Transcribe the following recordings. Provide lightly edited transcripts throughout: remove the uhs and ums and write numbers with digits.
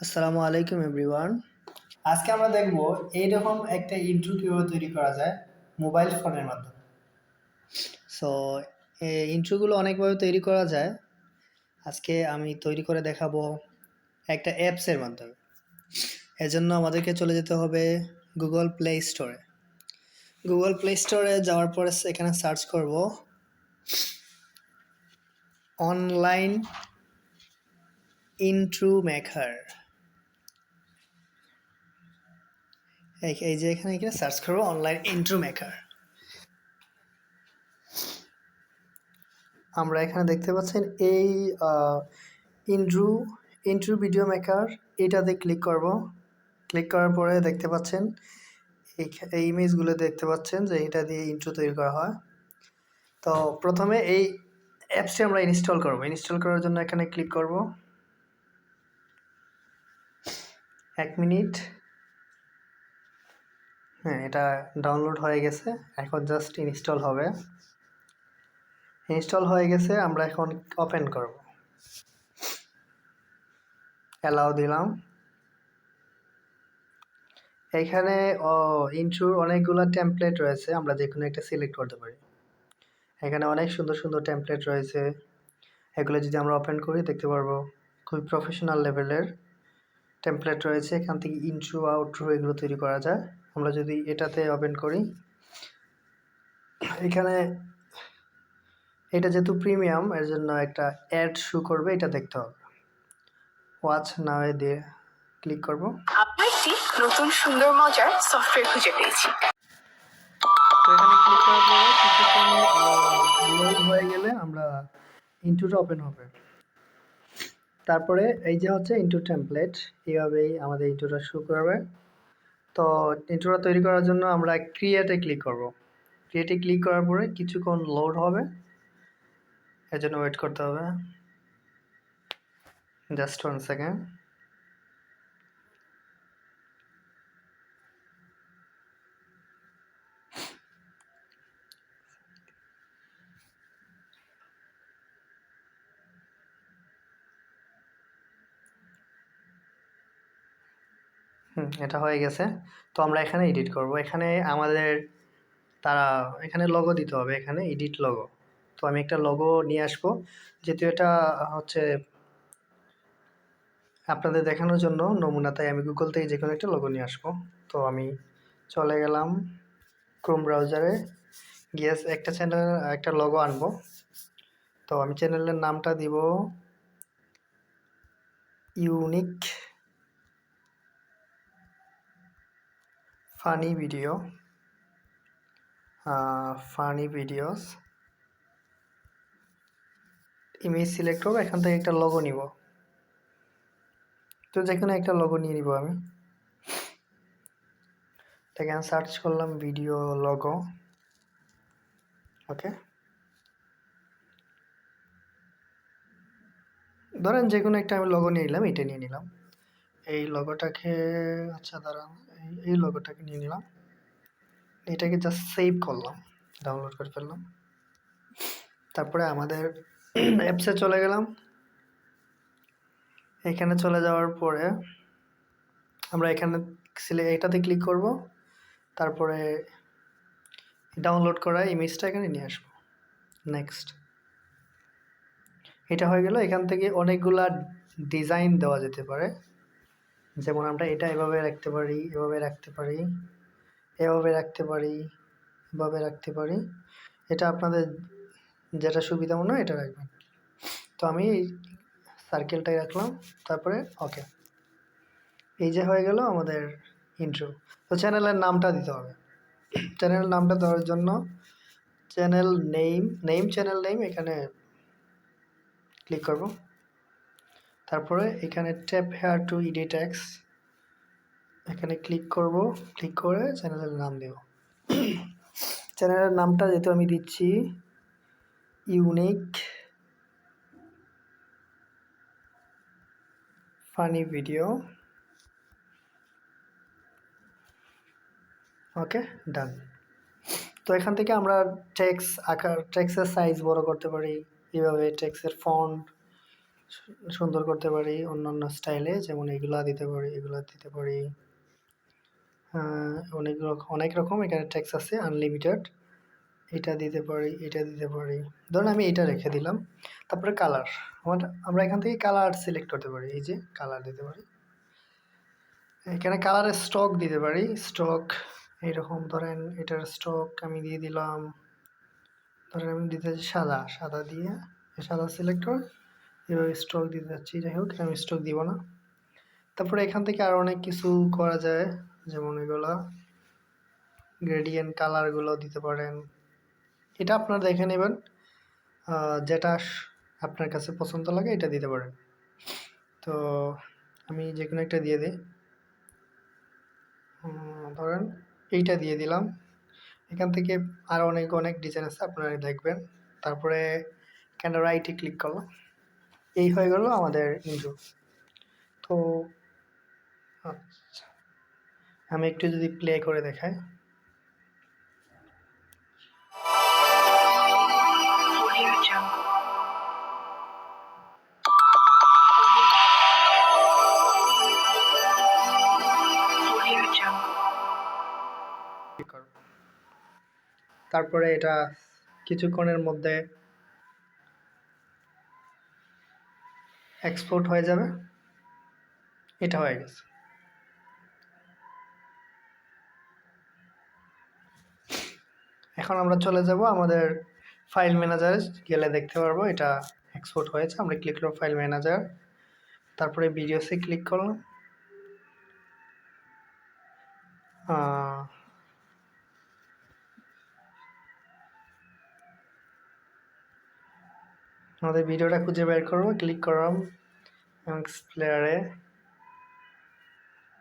আসসালামু আলাইকুম এভরিওয়ান। আজকে আমরা দেখব এইরকম একটা ইন্ট্রো কীভাবে তৈরি করা যায় মোবাইল ফোনের মাধ্যমে। সো এই ইন্ট্রোগুলো অনেকভাবে তৈরি করা যায়। আজকে আমি তৈরি করে দেখাবো একটা অ্যাপসের মাধ্যমে। এজন্য আমাদেরকে চলে যেতে হবে গুগল প্লে স্টোরে। গুগল প্লে স্টোরে যাওয়ার পরে এখানে সার্চ করব অনলাইন ইন্ট্রো মেকার। এই যে এখানে সার্চ করব অনলাইন ইন্ট্রো মেকার। আমরা এখানে দেখতে পাচ্ছেন এই ইন্ট্রো ইন্ট্রো ভিডিও মেকার, এটাতে ক্লিক করব। ক্লিক করার পরে দেখতে পাচ্ছেন এই ইমেজগুলো দেখতে পাচ্ছেন যে এটা দিয়ে ইন্ট্রো তৈরি করা হয়। তো প্রথমে এই অ্যাপসটি আমরা ইনস্টল করব। ইনস্টল করার জন্য এখানে ক্লিক করব। 1 মিনিট। হ্যাঁ, এটা ডাউনলোড হয়ে গেছে, এখন জাস্ট ইনস্টল হবে। ইনস্টল হয়ে গেছে, আমরা এখন ওপেন করব। অ্যালাউ দিলাম। এখানে ইন্ট্রোর অনেকগুলো টেমপ্লেট রয়েছে, আমরা যে কোনো একটা সিলেক্ট করতে পারি। এখানে অনেক সুন্দর সুন্দর টেমপ্লেট রয়েছে, এগুলো যদি আমরা ওপেন করি দেখতে পারবো খুবই প্রফেশনাল লেভেলের টেমপ্লেট রয়েছে। এখান থেকে ইন্ট্রো আউট্রো এগুলো তৈরি করা যায়। আমরা যদি এটাতে ওপেন করি, এখানে এটা যেহেতু প্রিমিয়াম এর জন্য একটা অ্যাড শো করবে, এটা দেখতে হবে। ওয়াচ নাও এ দিয়ে ক্লিক করব। আপনি একটি নতুন সুন্দর মজার সফটওয়্যার খুঁজে পেয়েছি। তো এখানে ক্লিক করার পরে কিছুক্ষণ লোড হয়ে গেলে আমরা ইন্ট্রোটা ওপেন হবে। তারপরে এই যে হচ্ছে ইন্ট্রো টেমপ্লেট, এইভাবেই আমাদের ইন্ট্রোটা শো করবে। তো ইন্ট্রোটা তৈরি করার জন্য আমরা ক্রিয়েটে ক্লিক করব। ক্রিয়েটে ক্লিক করার পরে কিছুক্ষণ লোড হবে, এর জন্য ওয়েট করতে হবে। Just 1 second. এটা হয়ে গেছে। তো আমরা এখানে এডিট করব। এখানে আমাদের এখানে লোগো দিতে হবে, এখানে এডিট লোগো। তো আমি একটা লোগো নিয়ে আসবো, যেহেতু এটা হচ্ছে আপনাদের দেখানোর জন্য নমুনা, তাই আমি গুগল থেকে যে কোনো একটা লোগো নিয়ে আসবো। তো আমি চলে গেলাম ক্রোম ব্রাউজারে, গিয়ে একটা লোগো আনবো। তো আমি চ্যানেলের নামটা দিব unique funny videos. Image select করবো, এখান থেকে একটা লোগো নিব। তো যে কোনো একটা লোগো নিয়ে নিব আমি। এখানে সার্চ করলাম ভিডিও লোগো। ওকে, ধরেন যে কোনো একটা আমি লোগো নিয়ে নিলাম, এটা নিয়ে নিলাম। এই লোগোটাকে আচ্ছা দাঁড়ান, এই লোগোটাকে নিয়ে নিলাম। এটাকে জাস্ট সেভ করলাম, ডাউনলোড করে ফেললাম। তারপরে আমাদের অ্যাপসে চলে গেলাম। এখানে চলে যাওয়ার পরে আমরা এখানে এটাতে ক্লিক করব। তারপরে ডাউনলোড করা ইমেজটা এখানে নিয়ে আসবো। নেক্সট। এটা হয়ে গেল। এখান থেকে অনেকগুলা ডিজাইন দেওয়া যেতে পারে, যেমন আমরা এটা এভাবে রাখতে পারি, এভাবে রাখতে পারি, এভাবে রাখতে পারি, এভাবে রাখতে পারি। এটা আপনাদের যেটা সুবিধা মনে হয় এটা রাখবেন। তো আমি সার্কেলটাই রাখলাম, তারপরে ওকে। এই যে হয়ে গেল আমাদের ইন্ট্রো। তো চ্যানেলের নামটা দিতে হবে। চ্যানেলের নামটা দেওয়ার জন্য চ্যানেল নেম এখানে ক্লিক করব। তারপরে এখানে tap hair two edit text, এখানে ক্লিক করব। ক্লিক করে চ্যানেলের নাম দেব। চ্যানেলের নামটা যেহেতু আমি দিচ্ছি ইউনিক ফানি ভিডিও। ওকে, ডান। তো এখান থেকে আমরা টেক্সটের সাইজ বড় করতে পারি, এইভাবে টেক্সটের ফন্ট সুন্দর করতে পারি অন্যান্য স্টাইলে, যেমন এগুলা দিতে পারি, এগুলা দিতে পারি। অনেক রকম এখানে টেক্সট আছে আনলিমিটেড। এটা দিতে পারি, এটা দিতে পারি। ধরুন আমি এটা রেখে দিলাম। তারপরে কালার, আমরা এখান থেকে কালার সিলেক্ট করতে পারি। এই যে কালার দিতে পারি, এখানে কালারের স্টক দিতে পারি। স্টক এইরকম ধরেন, এটার স্টক আমি দিয়ে দিলাম, ধরেন আমি দিতে চাচ্ছি সাদা, সাদা দিয়ে সাদা সিলেক্ট করে এভাবে স্টক দিতে যাচ্ছি। যাই হোক, আমি স্টক দিব না। তারপরে এখান থেকে আরো অনেক কিছু করা যায়, যেমন এগুলা গ্রেডিয়েন্ট কালারগুলো দিতে পারেন। এটা আপনারা দেখে নেবেন, যেটা আপনার কাছে পছন্দ লাগে এটা দিতে পারেন। তো আমি যে কোনো একটা দিয়ে দিই, ধরেন এইটা দিয়ে দিলাম। এখান থেকে আরও অনেক অনেক ডিজাইন আছে, আপনারা দেখবেন। তারপরে এখানে রাইটে ক্লিক করলাম, এই হয়ে গেল আমাদের ইন্ট্রো। তো আচ্ছা, আমি একটু যদি প্লে করে দেখাই, তারপরে এটা কিছুক্ষণের মধ্যে এক্সপোর্ট হয়ে যাবে। এটা হয়ে গেছে। এখন আমরা চলে যাব আমাদের ফাইল ম্যানেজারে, গেলে দেখতে পারবো এটা এক্সপোর্ট হয়েছে। আমরা ক্লিক করব ফাইল ম্যানেজার, তারপরে ভিডিওসে ক্লিক করলাম। আমাদের ভিডিওটা খুঁজে বের করবো, ক্লিক করলাম এমএক্স প্লেয়ারে,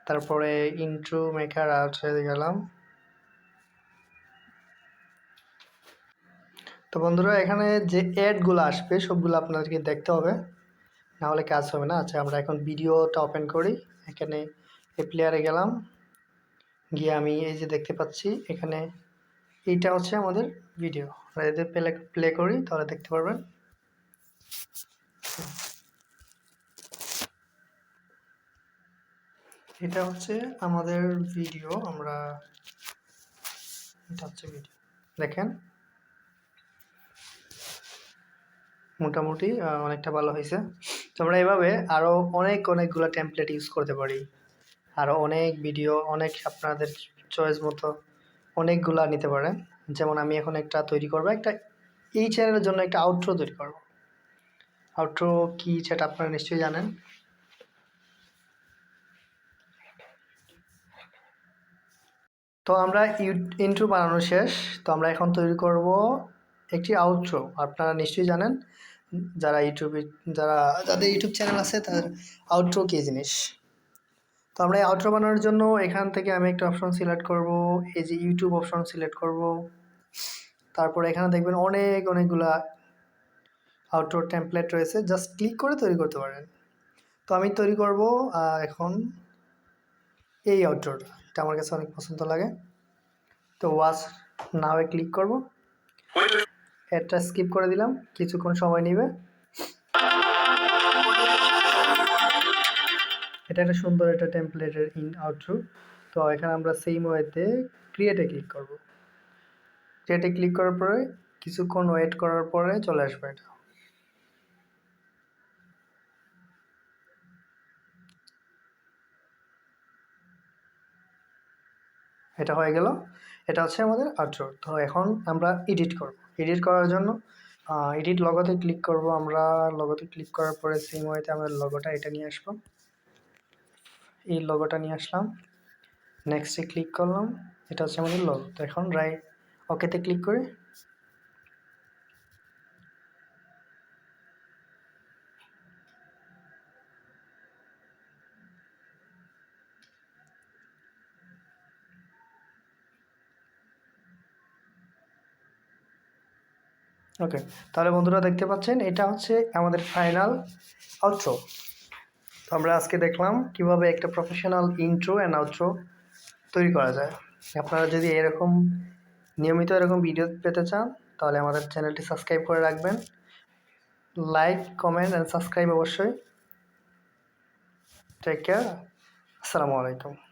তারপরে ইন্ট্রো মেকার আর্টে গেলাম। তো বন্ধুরা, এখানে যে অ্যাডগুলো আসবে সবগুলো আপনাদেরকে দেখতে হবে, না হলে কাজ হবে না। আচ্ছা, আমরা এখন ভিডিওটা ওপেন করি। এখানে এই প্লেয়ারে গেলাম, গিয়ে আমি এই যে দেখতে পাচ্ছি এখানে এইটা হচ্ছে আমাদের ভিডিও। আমরা যদি প্লে করি তাহলে দেখতে পারবেন। এটা হচ্ছে আমাদের ভিডিও, এটা হচ্ছে ভিডিও, দেখেন মোটামুটি অনেকটা ভালো হয়েছে। তো আমরা এভাবে আরও অনেকগুলো টেমপ্লেট ইউজ করতে পারি, আরও অনেক ভিডিও, অনেক আপনাদের চয়েস মতো অনেকগুলা নিতে পারেন। যেমন আমি এখন একটা তৈরি করবো, এই চ্যানেলের জন্য একটা আউটরো তৈরি করব। আউটরো কি সেটা আপনারা নিশ্চয়ই জানেন। তো আমরা ইন্ট্রো বানানো শেষ। তো আমরা এখন তৈরি করব একটি আউটরো। আপনারা নিশ্চয়ই জানেন, যাদের ইউটিউব চ্যানেল আছে তাদের আউটরো কি জিনিস। তো আমরা এই আউটরো বানানোর জন্য এখান থেকে আমি একটা অপশন সিলেক্ট করব, এই যে ইউটিউব অপশন সিলেক্ট করব। তারপর এখানে দেখবেন অনেকগুলা আউটরো টেমপ্লেট রয়েছে, জাস্ট ক্লিক করে তৈরি করতে পারেন। তো আমি তৈরি করব এখন এই আউটরোটা, এটা আমার কাছে অনেক পছন্দ লাগে। তো ওয়াচ নাওয়ে ক্লিক করব, এটা স্কিপ করে দিলাম, কিছুক্ষণ সময় নেবে। এটা একটা সুন্দর একটা টেমপ্লেটের আউটরো। তো এখানে আমরা সেম ওয়েতে ক্রিয়েটে ক্লিক করব। ক্রিয়েটে ক্লিক করার পরে কিছুক্ষণ ওয়েট করার পরে চলে আসবে এটা। এটা হয়ে গেল, এটা হচ্ছে আমাদের আউটরো। তো এখন আমরা এডিট করব। এডিট করার জন্য এডিট লগোতে ক্লিক করব। আমরা লগোতে ক্লিক করার পরে সেম ওয়েতে আমরা লগোটা এটা নিয়ে আসবো, এই লগোটা নিয়ে আসলাম, নেক্সটে ক্লিক করলাম। এটা হচ্ছে আমাদের লগো। তো এখন ওকেতে ক্লিক করি। ওকে, তাহলে বন্ধুরা দেখতে পাচ্ছেন এটা হচ্ছে আমাদের ফাইনাল আউটরো। তো আমরা আজকে দেখলাম কিভাবে একটা প্রফেশনাল ইন্ট্রো অ্যান্ড আউটরো তৈরি করা যায়। আপনারা যদি নিয়মিত এরকম ভিডিও পেতে চান তাহলে আমাদের চ্যানেলটি সাবস্ক্রাইব করে রাখবেন। লাইক, কমেন্ট অ্যান্ড সাবস্ক্রাইব অবশ্যই। Take care. আসসালামু আলাইকুম।